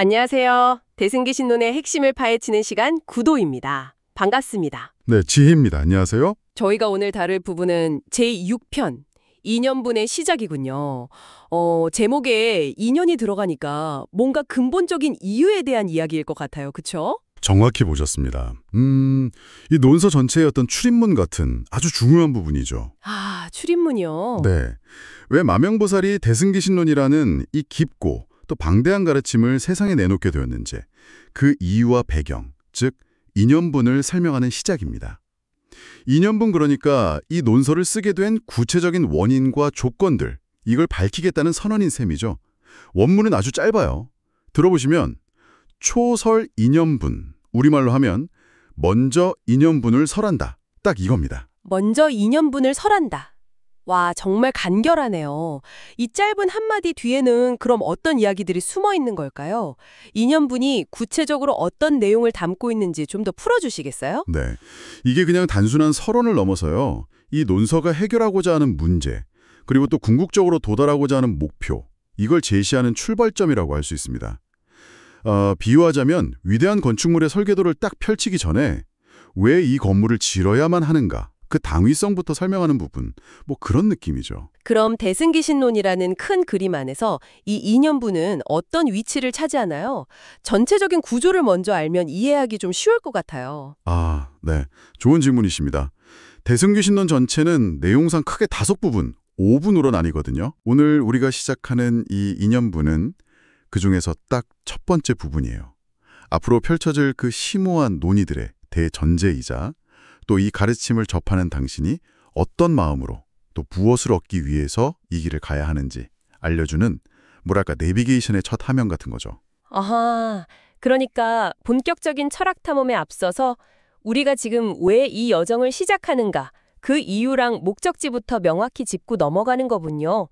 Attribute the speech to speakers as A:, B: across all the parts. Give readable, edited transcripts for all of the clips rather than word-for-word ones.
A: 안녕하세요. 대승기 신론의 핵심을 파헤치는 시간 구도입니다. 반갑습니다.
B: 네, 지혜입니다. 안녕하세요.
A: 저희가 오늘 다룰 부분은 제6편, 2년분의 시작이군요. 제목에 2년이 들어가니까 뭔가 근본적인 이유에 대한 이야기일 것 같아요. 그쵸?
B: 정확히 보셨습니다. 이 논서 전체의 어떤 출입문 같은 아주 중요한 부분이죠.
A: 아, 출입문이요?
B: 네. 왜 마명보살이 대승기신론이라는 이 깊고 또 방대한 가르침을 세상에 내놓게 되었는지 그 이유와 배경, 즉 2년분을 설명하는 시작입니다. 2년분 그러니까 이 논서를 쓰게 된 구체적인 원인과 조건들, 이걸 밝히겠다는 선언인 셈이죠. 원문은 아주 짧아요. 들어보시면 초설 2년분, 우리말로 하면 먼저 2년분을 설한다. 딱 이겁니다.
A: 먼저 2년분을 설한다. 와, 정말 간결하네요. 이 짧은 한마디 뒤에는 그럼 어떤 이야기들이 숨어 있는 걸까요? 2년분이 구체적으로 어떤 내용을 담고 있는지 좀 더 풀어주시겠어요?
B: 네, 이게 그냥 단순한 서론을 넘어서요. 이 논서가 해결하고자 하는 문제, 그리고 또 궁극적으로 도달하고자 하는 목표, 이걸 제시하는 출발점이라고 할 수 있습니다. 비유하자면 위대한 건축물의 설계도를 딱 펼치기 전에 왜 이 건물을 지어야만 하는가, 그 당위성부터 설명하는 부분, 뭐 그런 느낌이죠.
A: 그럼 대승기신론이라는 큰 그림 안에서 이 2년분은 어떤 위치를 차지하나요? 전체적인 구조를 먼저 알면 이해하기 좀 쉬울 것 같아요.
B: 아, 네. 좋은 질문이십니다. 대승기신론 전체는 내용상 크게 5부분, 5분으로 나뉘거든요. 오늘 우리가 시작하는 이 2년분은 그중에서 딱 첫 번째 부분이에요. 앞으로 펼쳐질 그 심오한 논의들의 대전제이자 또 이 가르침을 접하는 당신이 어떤 마음으로 또 무엇을 얻기 위해서 이 길을 가야 하는지 알려주는 뭐랄까 내비게이션의 첫 화면 같은 거죠.
A: 아하, 그러니까 본격적인 철학 탐험에 앞서서 우리가 지금 왜 이 여정을 시작하는가, 그 이유랑 목적지부터 명확히 짚고 넘어가는 거군요.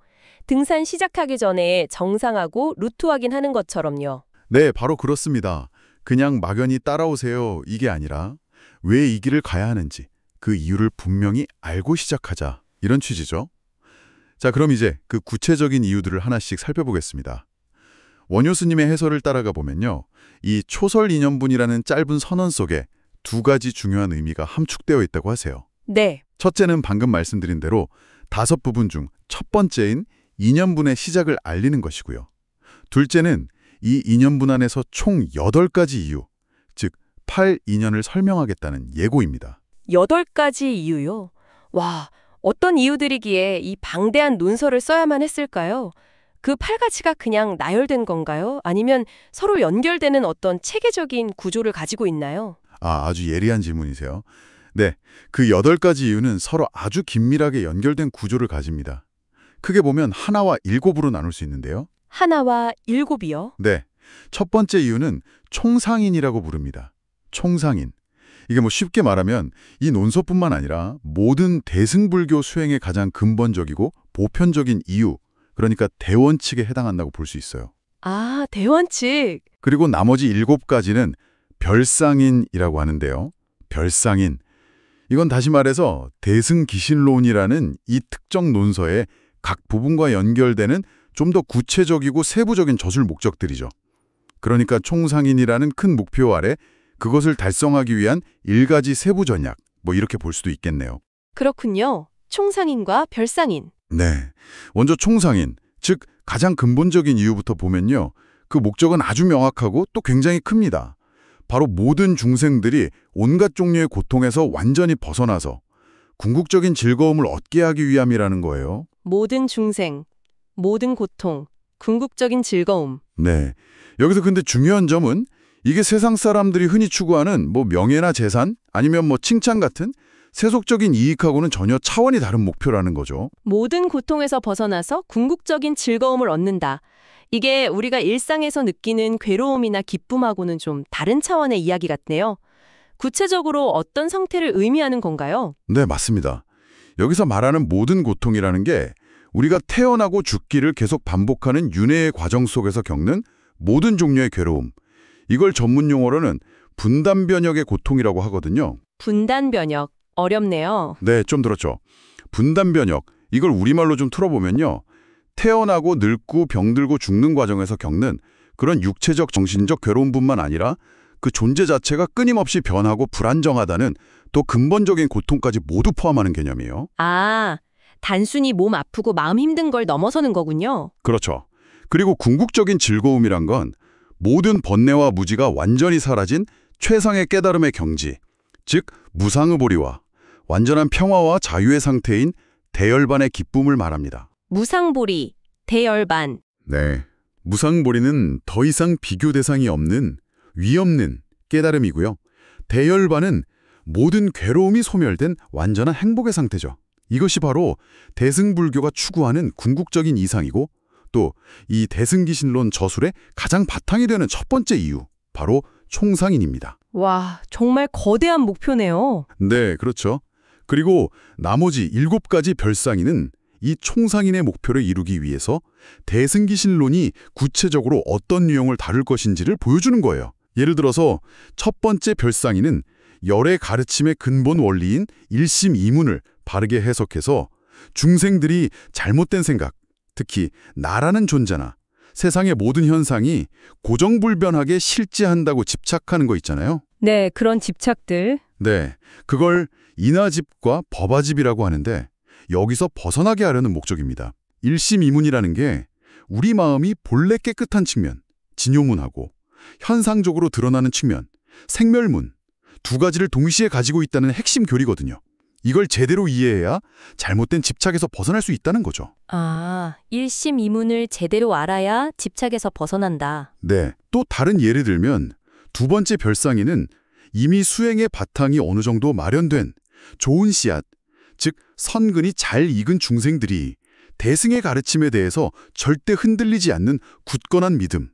A: 등산 시작하기 전에 정상하고 루트 확인하는 것처럼요.
B: 네, 바로 그렇습니다. 그냥 막연히 따라오세요 이게 아니라 왜 이 길을 가야 하는지 그 이유를 분명히 알고 시작하자 이런 취지죠. 자, 그럼 이제 그 구체적인 이유들을 하나씩 살펴보겠습니다. 원효 스님의 해설을 따라가 보면요. 이 초설 2년분이라는 짧은 선언 속에 2가지 중요한 의미가 함축되어 있다고 하세요.
A: 네.
B: 첫째는 방금 말씀드린 대로 5부분 중 첫 번째인 2년분의 시작을 알리는 것이고요. 둘째는 이 2년분 안에서 총 8가지 이유, 즉 8인연을 설명하겠다는 예고입니다.
A: 8가지 이유요? 와, 어떤 이유들이기에 이 방대한 논서를 써야만 했을까요? 그 8가지가 그냥 나열된 건가요? 아니면 서로 연결되는 어떤 체계적인 구조를 가지고 있나요?
B: 아주 예리한 질문이세요. 네, 그 8가지 이유는 서로 아주 긴밀하게 연결된 구조를 가집니다. 크게 보면 하나와 7으로 나눌 수 있는데요.
A: 하나와 7이요?
B: 네, 첫 번째 이유는 총상인이라고 부릅니다. 총상인. 이게 뭐 쉽게 말하면 이 논서뿐만 아니라 모든 대승불교 수행의 가장 근본적이고 보편적인 이유, 그러니까 대원칙에 해당한다고 볼 수 있어요.
A: 아, 대원칙.
B: 그리고 나머지 7가지는 별상인이라고 하는데요. 별상인. 이건 다시 말해서 대승기신론이라는 이 특정 논서의 각 부분과 연결되는 좀 더 구체적이고 세부적인 저술 목적들이죠. 그러니까 총상인이라는 큰 목표 아래 그것을 달성하기 위한 1가지 세부 전략, 뭐 이렇게 볼 수도 있겠네요.
A: 그렇군요. 총상인과 별상인.
B: 네, 먼저 총상인, 즉 가장 근본적인 이유부터 보면요. 그 목적은 아주 명확하고 또 굉장히 큽니다. 바로 모든 중생들이 온갖 종류의 고통에서 완전히 벗어나서 궁극적인 즐거움을 얻게 하기 위함이라는 거예요.
A: 모든 중생, 모든 고통, 궁극적인 즐거움.
B: 네, 여기서 근데 중요한 점은 이게 세상 사람들이 흔히 추구하는 뭐 명예나 재산 아니면 뭐 칭찬 같은 세속적인 이익하고는 전혀 차원이 다른 목표라는 거죠.
A: 모든 고통에서 벗어나서 궁극적인 즐거움을 얻는다. 이게 우리가 일상에서 느끼는 괴로움이나 기쁨하고는 좀 다른 차원의 이야기 같네요. 구체적으로 어떤 상태를 의미하는 건가요?
B: 네, 맞습니다. 여기서 말하는 모든 고통이라는 게 우리가 태어나고 죽기를 계속 반복하는 윤회의 과정 속에서 겪는 모든 종류의 괴로움. 이걸 전문 용어로는 분단변역의 고통이라고 하거든요.
A: 분단변역. 어렵네요.
B: 네, 좀 들었죠. 분단변역. 이걸 우리말로 좀 틀어보면요. 태어나고 늙고 병들고 죽는 과정에서 겪는 그런 육체적, 정신적 괴로움뿐만 아니라 그 존재 자체가 끊임없이 변하고 불안정하다는 또 근본적인 고통까지 모두 포함하는 개념이에요.
A: 아, 단순히 몸 아프고 마음 힘든 걸 넘어서는 거군요.
B: 그렇죠. 그리고 궁극적인 즐거움이란 건 모든 번뇌와 무지가 완전히 사라진 최상의 깨달음의 경지, 즉 무상의보리와 완전한 평화와 자유의 상태인 대열반의 기쁨을 말합니다.
A: 무상보리, 대열반.
B: 네. 무상보리는 더 이상 비교 대상이 없는 위없는 깨달음이고요. 대열반은 모든 괴로움이 소멸된 완전한 행복의 상태죠. 이것이 바로 대승불교가 추구하는 궁극적인 이상이고 또 이 대승기신론 저술의 가장 바탕이 되는 첫 번째 이유, 바로 총상인입니다.
A: 와, 정말 거대한 목표네요.
B: 네, 그렇죠. 그리고 나머지 7가지 별상인은 이 총상인의 목표를 이루기 위해서 대승기신론이 구체적으로 어떤 유형을 다룰 것인지를 보여주는 거예요. 예를 들어서 첫 번째 별상인은 열의 가르침의 근본 원리인 일심이문을 바르게 해석해서 중생들이 잘못된 생각, 특히 나라는 존재나 세상의 모든 현상이 고정불변하게 실제한다고 집착하는 거 있잖아요.
A: 네, 그런 집착들.
B: 네, 그걸 인하집과 법화집이라고 하는데 여기서 벗어나게 하려는 목적입니다. 일심이문이라는 게 우리 마음이 본래 깨끗한 측면, 진요문하고 현상적으로 드러나는 측면, 생멸문, 두 가지를 동시에 가지고 있다는 핵심 교리거든요. 이걸 제대로 이해해야 잘못된 집착에서 벗어날 수 있다는 거죠.
A: 아, 일심이문을 제대로 알아야 집착에서 벗어난다.
B: 네, 또 다른 예를 들면 두 번째 별상인은 이미 수행의 바탕이 어느 정도 마련된 좋은 씨앗, 즉 선근이 잘 익은 중생들이 대승의 가르침에 대해서 절대 흔들리지 않는 굳건한 믿음,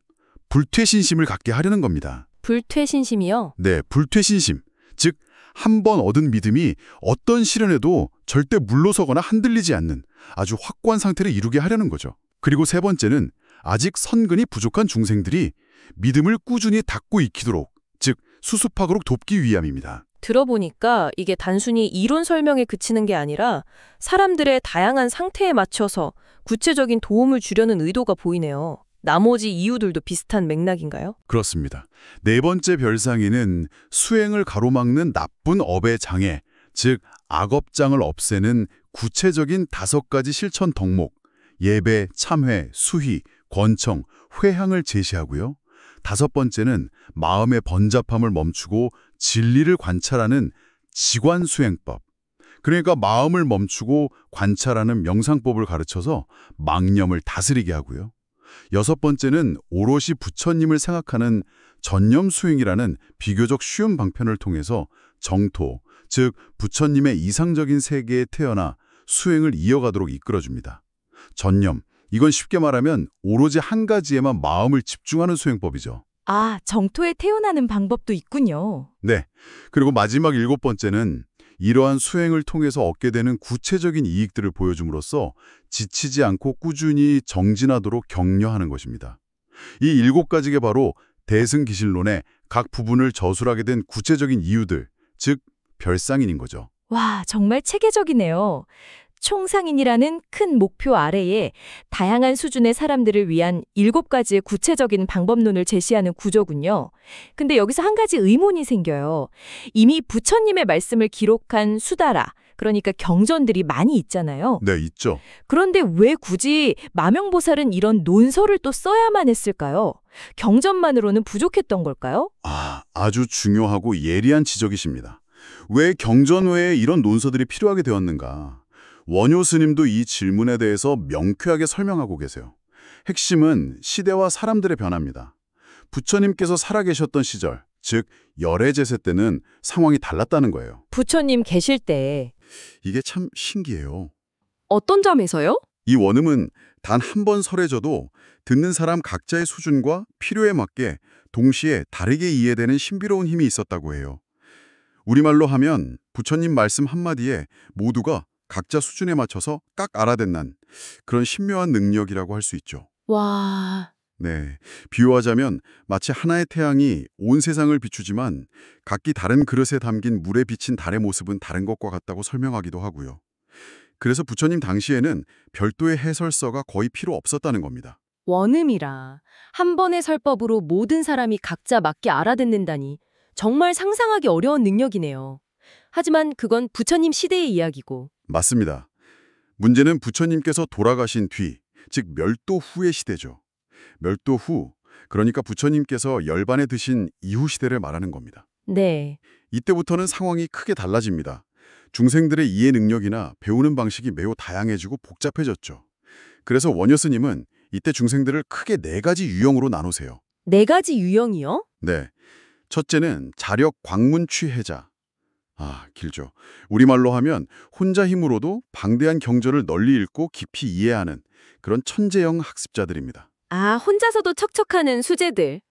B: 불퇴신심을 갖게 하려는 겁니다.
A: 불퇴신심이요?
B: 네, 불퇴신심, 즉 한 번 얻은 믿음이 어떤 시련에도 절대 물러서거나 흔들리지 않는 아주 확고한 상태를 이루게 하려는 거죠. 그리고 세 번째는 아직 선근이 부족한 중생들이 믿음을 꾸준히 닦고 익히도록, 즉 수습하도록 돕기 위함입니다.
A: 들어보니까 이게 단순히 이론 설명에 그치는 게 아니라 사람들의 다양한 상태에 맞춰서 구체적인 도움을 주려는 의도가 보이네요. 나머지 이유들도 비슷한 맥락인가요?
B: 그렇습니다. 네 번째 별상인은 수행을 가로막는 나쁜 업의 장애, 즉 악업장을 없애는 구체적인 5가지 실천 덕목, 예배, 참회, 수희, 권청, 회향을 제시하고요. 5번째는 마음의 번잡함을 멈추고 진리를 관찰하는 지관수행법, 그러니까 마음을 멈추고 관찰하는 명상법을 가르쳐서 망념을 다스리게 하고요. 6번째는 오롯이 부처님을 생각하는 전념수행이라는 비교적 쉬운 방편을 통해서 정토, 즉 부처님의 이상적인 세계에 태어나 수행을 이어가도록 이끌어줍니다. 전념, 이건 쉽게 말하면 오로지 한 가지에만 마음을 집중하는 수행법이죠.
C: 아, 정토에 태어나는 방법도 있군요.
B: 네, 그리고 마지막 7번째는 이러한 수행을 통해서 얻게 되는 구체적인 이익들을 보여줌으로써 지치지 않고 꾸준히 정진하도록 격려하는 것입니다. 이 7가지가 바로 대승기신론의 각 부분을 저술하게 된 구체적인 이유들, 즉 별상인인 거죠.
C: 와, 정말 체계적이네요. 총상인이라는 큰 목표 아래에 다양한 수준의 사람들을 위한 7가지의 구체적인 방법론을 제시하는 구조군요. 근데 여기서 한 가지 의문이 생겨요. 이미 부처님의 말씀을 기록한 수다라, 그러니까 경전들이 많이 있잖아요.
B: 네, 있죠.
C: 그런데 왜 굳이 마명보살은 이런 논설을 또 써야만 했을까요? 경전만으로는 부족했던 걸까요?
B: 아주 중요하고 예리한 지적이십니다. 왜 경전 외에 이런 논서들이 필요하게 되었는가? 원효 스님도 이 질문에 대해서 명쾌하게 설명하고 계세요. 핵심은 시대와 사람들의 변화입니다. 부처님께서 살아계셨던 시절, 즉 열애제세 때는 상황이 달랐다는 거예요.
A: 부처님 계실 때
B: 이게 참 신기해요.
A: 어떤 점에서요?
B: 이 원음은 단 한 번 설해져도 듣는 사람 각자의 수준과 필요에 맞게 동시에 다르게 이해되는 신비로운 힘이 있었다고 해요. 우리말로 하면 부처님 말씀 한마디에 모두가 각자 수준에 맞춰서 깍 알아듣는 그런 신묘한 능력이라고 할 수 있죠.
A: 와,
B: 네, 비유하자면 마치 하나의 태양이 온 세상을 비추지만 각기 다른 그릇에 담긴 물에 비친 달의 모습은 다른 것과 같다고 설명하기도 하고요. 그래서 부처님 당시에는 별도의 해설서가 거의 필요 없었다는 겁니다.
D: 원음이라. 한 번의 설법으로 모든 사람이 각자 맞게 알아듣는다니 정말 상상하기 어려운 능력이네요. 하지만 그건 부처님 시대의 이야기고.
B: 맞습니다. 문제는 부처님께서 돌아가신 뒤, 즉 멸도 후의 시대죠. 멸도 후, 그러니까 부처님께서 열반에 드신 이후 시대를 말하는 겁니다.
D: 네.
B: 이때부터는 상황이 크게 달라집니다. 중생들의 이해 능력이나 배우는 방식이 매우 다양해지고 복잡해졌죠. 그래서 원효 스님은 이때 중생들을 크게 4가지 유형으로 나누세요.
D: 4가지 유형이요?
B: 네. 첫째는 자력 광문취해자. 길죠. 우리말로 하면 혼자 힘으로도 방대한 경전을 널리 읽고 깊이 이해하는 그런 천재형 학습자들입니다.
D: 아, 혼자서도 척척하는 수재들.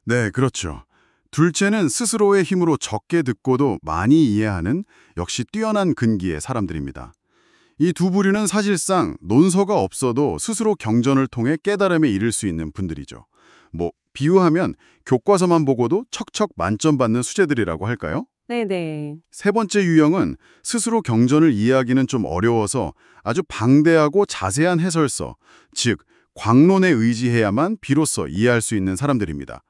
B: 네, 그렇죠. 둘째는 스스로의 힘으로 적게 듣고도 많이 이해하는 역시 뛰어난 근기의 사람들입니다. 이 두 부류는 사실상 논서가 없어도 스스로 경전을 통해 깨달음에 이를 수 있는 분들이죠. 비유하면 교과서만 보고도 척척 만점 받는 수재들이라고 할까요?
D: 네네.
B: 세 번째 유형은 스스로 경전을 이해하기는 좀 어려워서 아주 방대하고 자세한 해설서, 즉 광론에 의지해야만 비로소 이해할 수 있는 사람들입니다.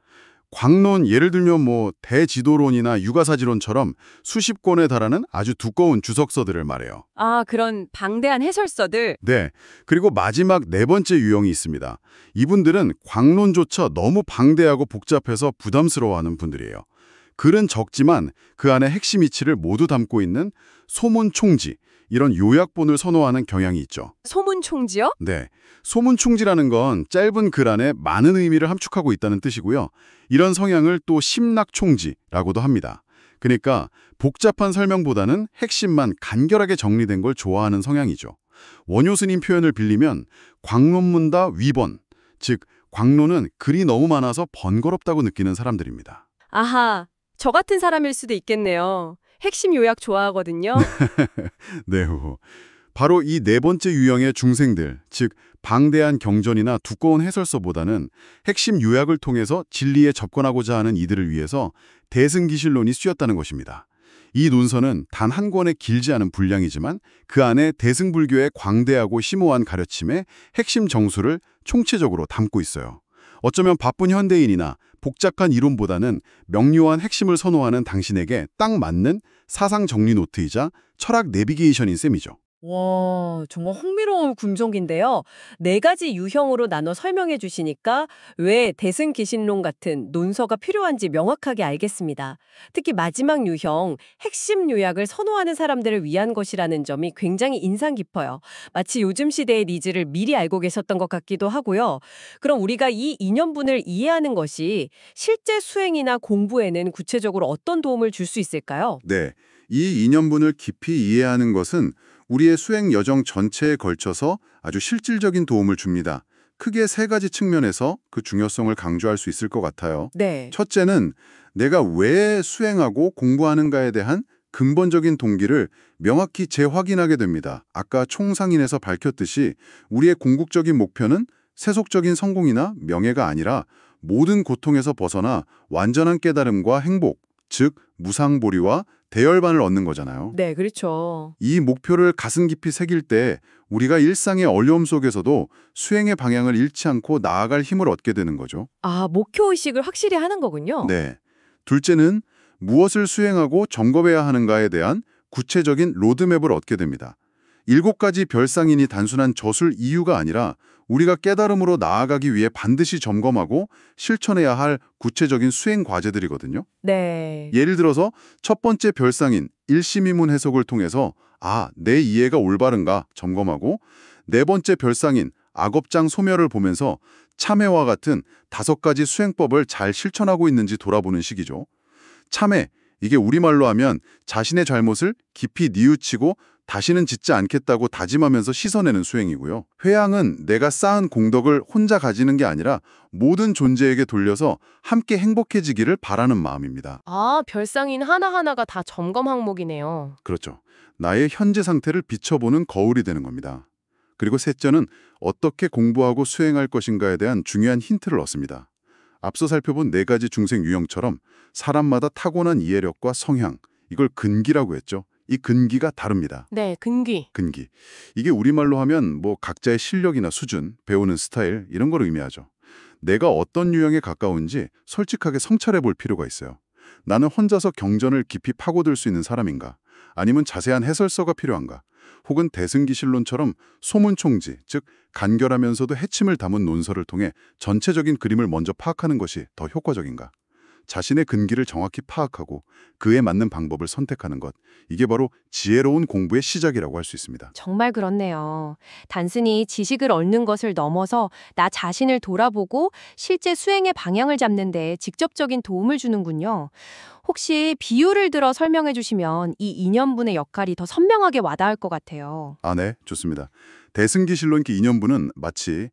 B: 광론, 예를 들면 대지도론이나 육아사지론처럼 수십 권에 달하는 아주 두꺼운 주석서들을 말해요.
D: 아, 그런 방대한 해설서들.
B: 네, 그리고 마지막 4번째 유형이 있습니다. 이분들은 광론조차 너무 방대하고 복잡해서 부담스러워하는 분들이에요. 글은 적지만 그 안에 핵심 이치를 모두 담고 있는 소문총지, 이런 요약본을 선호하는 경향이 있죠.
D: 소문총지요?
B: 네, 소문총지라는 건 짧은 글 안에 많은 의미를 함축하고 있다는 뜻이고요. 이런 성향을 또 심락총지라고도 합니다. 그러니까 복잡한 설명보다는 핵심만 간결하게 정리된 걸 좋아하는 성향이죠. 원효 스님 표현을 빌리면 광론문다 위번, 즉 광론은 글이 너무 많아서 번거롭다고 느끼는 사람들입니다.
D: 아하, 저 같은 사람일 수도 있겠네요. 핵심 요약 좋아하거든요.
B: 네, 바로 이 4번째 유형의 중생들, 즉 방대한 경전이나 두꺼운 해설서보다는 핵심 요약을 통해서 진리에 접근하고자 하는 이들을 위해서 대승기실론이 쓰였다는 것입니다. 이 논서는 단 한 권에 길지 않은 분량이지만 그 안에 대승불교의 광대하고 심오한 가르침의 핵심 정수를 총체적으로 담고 있어요. 어쩌면 바쁜 현대인이나 복잡한 이론보다는 명료한 핵심을 선호하는 당신에게 딱 맞는 사상 정리 노트이자 철학 내비게이션인 셈이죠.
D: 와, 정말 흥미로운 군종인데요. 4가지 유형으로 나눠 설명해 주시니까 왜 대승기신론 같은 논서가 필요한지 명확하게 알겠습니다. 특히 마지막 유형, 핵심 요약을 선호하는 사람들을 위한 것이라는 점이 굉장히 인상 깊어요. 마치 요즘 시대의 니즈를 미리 알고 계셨던 것 같기도 하고요. 그럼 우리가 이 이념분을 이해하는 것이 실제 수행이나 공부에는 구체적으로 어떤 도움을 줄 수 있을까요?
B: 네, 이 이념분을 깊이 이해하는 것은 우리의 수행 여정 전체에 걸쳐서 아주 실질적인 도움을 줍니다. 크게 3가지 측면에서 그 중요성을 강조할 수 있을 것 같아요.
D: 네.
B: 첫째는 내가 왜 수행하고 공부하는가에 대한 근본적인 동기를 명확히 재확인하게 됩니다. 아까 총상인에서 밝혔듯이 우리의 궁극적인 목표는 세속적인 성공이나 명예가 아니라 모든 고통에서 벗어나 완전한 깨달음과 행복, 즉 무상보리와 대열반을 얻는 거잖아요.
D: 네, 그렇죠.
B: 이 목표를 가슴 깊이 새길 때 우리가 일상의 어려움 속에서도 수행의 방향을 잃지 않고 나아갈 힘을 얻게 되는 거죠.
D: 아, 목표의식을 확실히 하는 거군요.
B: 네. 둘째는 무엇을 수행하고 점검해야 하는가에 대한 구체적인 로드맵을 얻게 됩니다. 7가지 별상인이 단순한 저술 이유가 아니라 우리가 깨달음으로 나아가기 위해 반드시 점검하고 실천해야 할 구체적인 수행 과제들이거든요.
D: 네.
B: 예를 들어서 첫 번째 별상인 일심이문 해석을 통해서 내 이해가 올바른가 점검하고 4번째 별상인 악업장 소멸을 보면서 참회와 같은 5가지 수행법을 잘 실천하고 있는지 돌아보는 시기죠. 참회, 이게 우리말로 하면 자신의 잘못을 깊이 뉘우치고 다시는 짓지 않겠다고 다짐하면서 씻어내는 수행이고요. 회양은 내가 쌓은 공덕을 혼자 가지는 게 아니라 모든 존재에게 돌려서 함께 행복해지기를 바라는 마음입니다.
D: 아, 별상인 하나하나가 다 점검 항목이네요.
B: 그렇죠. 나의 현재 상태를 비춰보는 거울이 되는 겁니다. 그리고 셋째는 어떻게 공부하고 수행할 것인가에 대한 중요한 힌트를 얻습니다. 앞서 살펴본 4가지 중생 유형처럼 사람마다 타고난 이해력과 성향, 이걸 근기라고 했죠. 이 근기가 다릅니다.
A: 네, 근기.
B: 근기. 이게 우리말로 하면 뭐 각자의 실력이나 수준, 배우는 스타일 이런 걸 의미하죠. 내가 어떤 유형에 가까운지 솔직하게 성찰해 볼 필요가 있어요. 나는 혼자서 경전을 깊이 파고들 수 있는 사람인가? 아니면 자세한 해설서가 필요한가? 혹은 대승기실론처럼 소문총지, 즉 간결하면서도 해침을 담은 논설을 통해 전체적인 그림을 먼저 파악하는 것이 더 효과적인가? 자신의 근기를 정확히 파악하고 그에 맞는 방법을 선택하는 것, 이게 바로 지혜로운 공부의 시작이라고 할 수 있습니다.
A: 정말 그렇네요. 단순히 지식을 얻는 것을 넘어서 나 자신을 돌아보고 실제 수행의 방향을 잡는 데 직접적인 도움을 주는군요. 혹시 비유를 들어 설명해 주시면 이 인연분의 역할이 더 선명하게 와닿을 것 같아요.
B: 아, 네, 좋습니다. 대승기실론기 2년분은 마치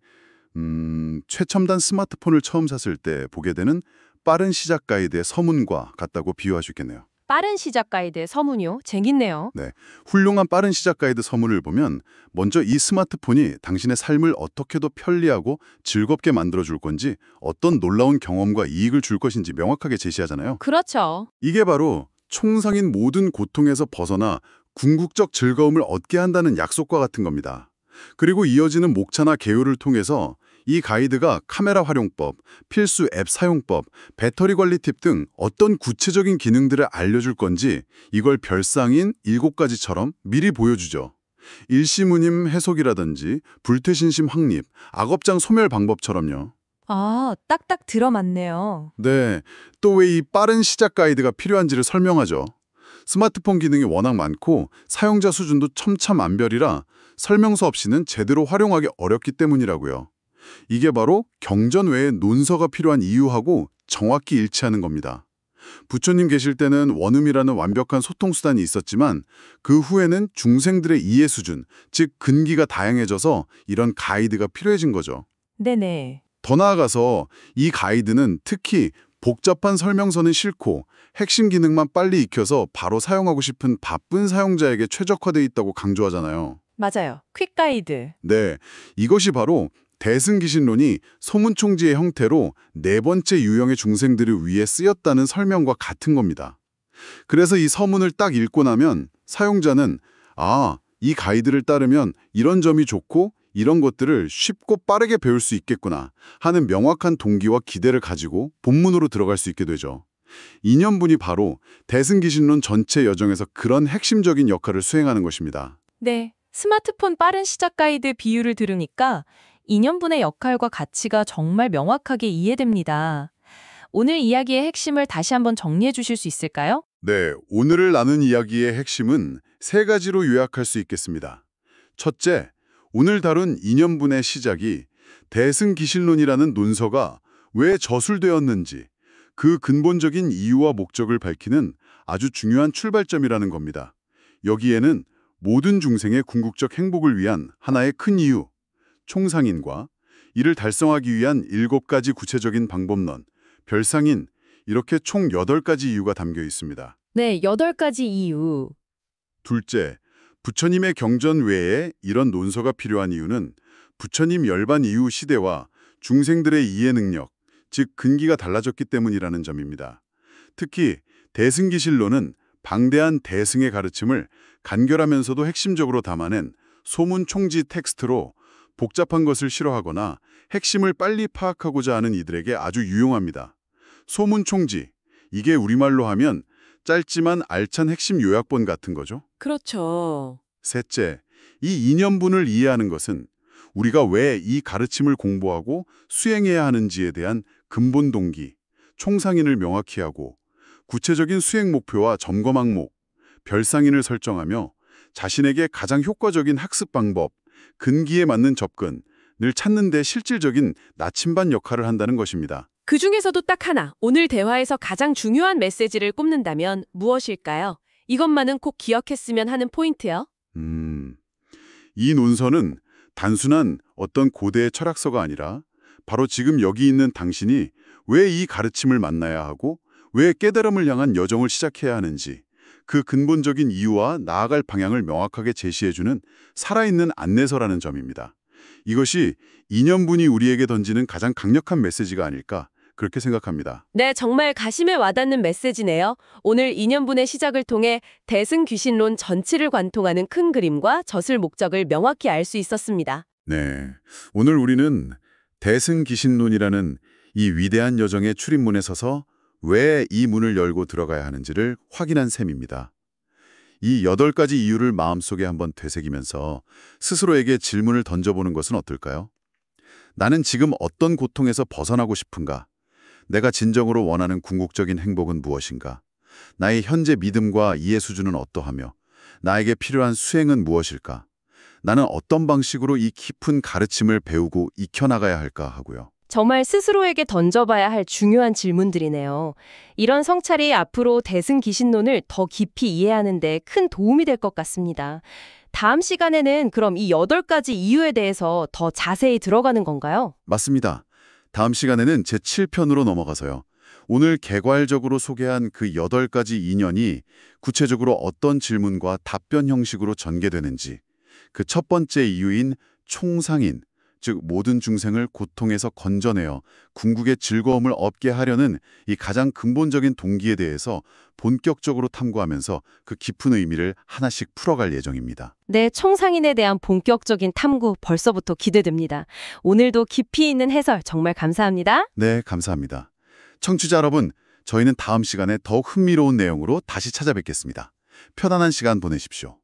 B: 최첨단 스마트폰을 처음 샀을 때 보게 되는 빠른 시작 가이드의 서문과 같다고 비유할 수 있겠네요.
A: 빠른 시작 가이드의 서문이요? 재밌네요.
B: 네, 훌륭한 빠른 시작 가이드 서문을 보면 먼저 이 스마트폰이 당신의 삶을 어떻게 더 편리하고 즐겁게 만들어줄 건지, 어떤 놀라운 경험과 이익을 줄 것인지 명확하게 제시하잖아요.
A: 그렇죠.
B: 이게 바로 총상인 모든 고통에서 벗어나 궁극적 즐거움을 얻게 한다는 약속과 같은 겁니다. 그리고 이어지는 목차나 개요를 통해서 이 가이드가 카메라 활용법, 필수 앱 사용법, 배터리 관리 팁 등 어떤 구체적인 기능들을 알려줄 건지 이걸 별상인 7가지처럼 미리 보여주죠. 일시무님 해석이라든지 불퇴신심 확립, 악업장 소멸 방법처럼요.
C: 아, 딱딱 들어맞네요.
B: 네, 또 왜 이 빠른 시작 가이드가 필요한지를 설명하죠. 스마트폰 기능이 워낙 많고 사용자 수준도 첨차만별이라 설명서 없이는 제대로 활용하기 어렵기 때문이라고요. 이게 바로 경전 외에 논서가 필요한 이유하고 정확히 일치하는 겁니다. 부처님 계실 때는 원음이라는 완벽한 소통 수단이 있었지만 그 후에는 중생들의 이해 수준, 즉 근기가 다양해져서 이런 가이드가 필요해진 거죠.
C: 네네.
B: 더 나아가서 이 가이드는 특히 복잡한 설명서는 싫고 핵심 기능만 빨리 익혀서 바로 사용하고 싶은 바쁜 사용자에게 최적화되어 있다고 강조하잖아요.
C: 맞아요. 퀵 가이드.
B: 네, 이것이 바로 대승기신론이 소문총지의 형태로 4번째 유형의 중생들을 위해 쓰였다는 설명과 같은 겁니다. 그래서 이 서문을 딱 읽고 나면 사용자는 이 가이드를 따르면 이런 점이 좋고 이런 것들을 쉽고 빠르게 배울 수 있겠구나 하는 명확한 동기와 기대를 가지고 본문으로 들어갈 수 있게 되죠. 2년분이 바로 대승기신론 전체 여정에서 그런 핵심적인 역할을 수행하는 것입니다.
C: 네. 스마트폰 빠른 시작 가이드 비유를 들으니까 2년분의 역할과 가치가 정말 명확하게 이해됩니다. 오늘 이야기의 핵심을 다시 한번 정리해 주실 수 있을까요?
B: 네, 오늘을 나눈 이야기의 핵심은 3가지로 요약할 수 있겠습니다. 첫째, 오늘 다룬 2년분의 시작이 대승기신론이라는 논서가 왜 저술되었는지 그 근본적인 이유와 목적을 밝히는 아주 중요한 출발점이라는 겁니다. 여기에는 모든 중생의 궁극적 행복을 위한 하나의 큰 이유, 총상인과 이를 달성하기 위한 7가지 구체적인 방법론, 별상인, 이렇게 총 8가지 이유가 담겨 있습니다.
C: 네, 8가지 이유.
B: 둘째, 부처님의 경전 외에 이런 논서가 필요한 이유는 부처님 열반 이후 시대와 중생들의 이해 능력, 즉 근기가 달라졌기 때문이라는 점입니다. 특히 대승기실론은 방대한 대승의 가르침을 간결하면서도 핵심적으로 담아낸 소문총지 텍스트로 복잡한 것을 싫어하거나 핵심을 빨리 파악하고자 하는 이들에게 아주 유용합니다. 소문총지, 이게 우리말로 하면 짧지만 알찬 핵심 요약본 같은 거죠.
D: 그렇죠.
B: 셋째, 이 2년분을 이해하는 것은 우리가 왜 이 가르침을 공부하고 수행해야 하는지에 대한 근본 동기, 총상인을 명확히 하고 구체적인 수행 목표와 점검 항목, 별상인을 설정하며 자신에게 가장 효과적인 학습 방법, 근기에 맞는 접근을 찾는 데 실질적인 나침반 역할을 한다는 것입니다.
A: 그 중에서도 딱 하나, 오늘 대화에서 가장 중요한 메시지를 꼽는다면 무엇일까요? 이것만은 꼭 기억했으면 하는 포인트요.
B: 이 논서는 단순한 어떤 고대의 철학서가 아니라 바로 지금 여기 있는 당신이 왜 이 가르침을 만나야 하고 왜 깨달음을 향한 여정을 시작해야 하는지 그 근본적인 이유와 나아갈 방향을 명확하게 제시해주는 살아있는 안내서라는 점입니다. 이것이 2년분이 우리에게 던지는 가장 강력한 메시지가 아닐까 그렇게 생각합니다.
A: 네, 정말 가심에 와닿는 메시지네요. 오늘 2년분의 시작을 통해 대승귀신론 전체를 관통하는 큰 그림과 젖을 목적을 명확히 알 수 있었습니다.
B: 네, 오늘 우리는 대승귀신론이라는 이 위대한 여정의 출입문에 서서 왜 이 문을 열고 들어가야 하는지를 확인한 셈입니다. 이 8가지 이유를 마음속에 한번 되새기면서 스스로에게 질문을 던져보는 것은 어떨까요? 나는 지금 어떤 고통에서 벗어나고 싶은가? 내가 진정으로 원하는 궁극적인 행복은 무엇인가? 나의 현재 믿음과 이해 수준은 어떠하며 나에게 필요한 수행은 무엇일까? 나는 어떤 방식으로 이 깊은 가르침을 배우고 익혀나가야 할까 하고요.
A: 정말 스스로에게 던져봐야 할 중요한 질문들이네요. 이런 성찰이 앞으로 대승귀신론을 더 깊이 이해하는 데 큰 도움이 될 것 같습니다. 다음 시간에는 그럼 이 8가지 이유에 대해서 더 자세히 들어가는 건가요?
B: 맞습니다. 다음 시간에는 제7편으로 넘어가서요. 오늘 개괄적으로 소개한 그 8가지 인연이 구체적으로 어떤 질문과 답변 형식으로 전개되는지, 그 첫 번째 이유인 총상인, 즉 모든 중생을 고통에서 건져내어 궁극의 즐거움을 얻게 하려는 이 가장 근본적인 동기에 대해서 본격적으로 탐구하면서 그 깊은 의미를 하나씩 풀어갈 예정입니다.
A: 네, 총상인에 대한 본격적인 탐구 벌써부터 기대됩니다. 오늘도 깊이 있는 해설 정말 감사합니다.
B: 네, 감사합니다. 청취자 여러분, 저희는 다음 시간에 더욱 흥미로운 내용으로 다시 찾아뵙겠습니다. 편안한 시간 보내십시오.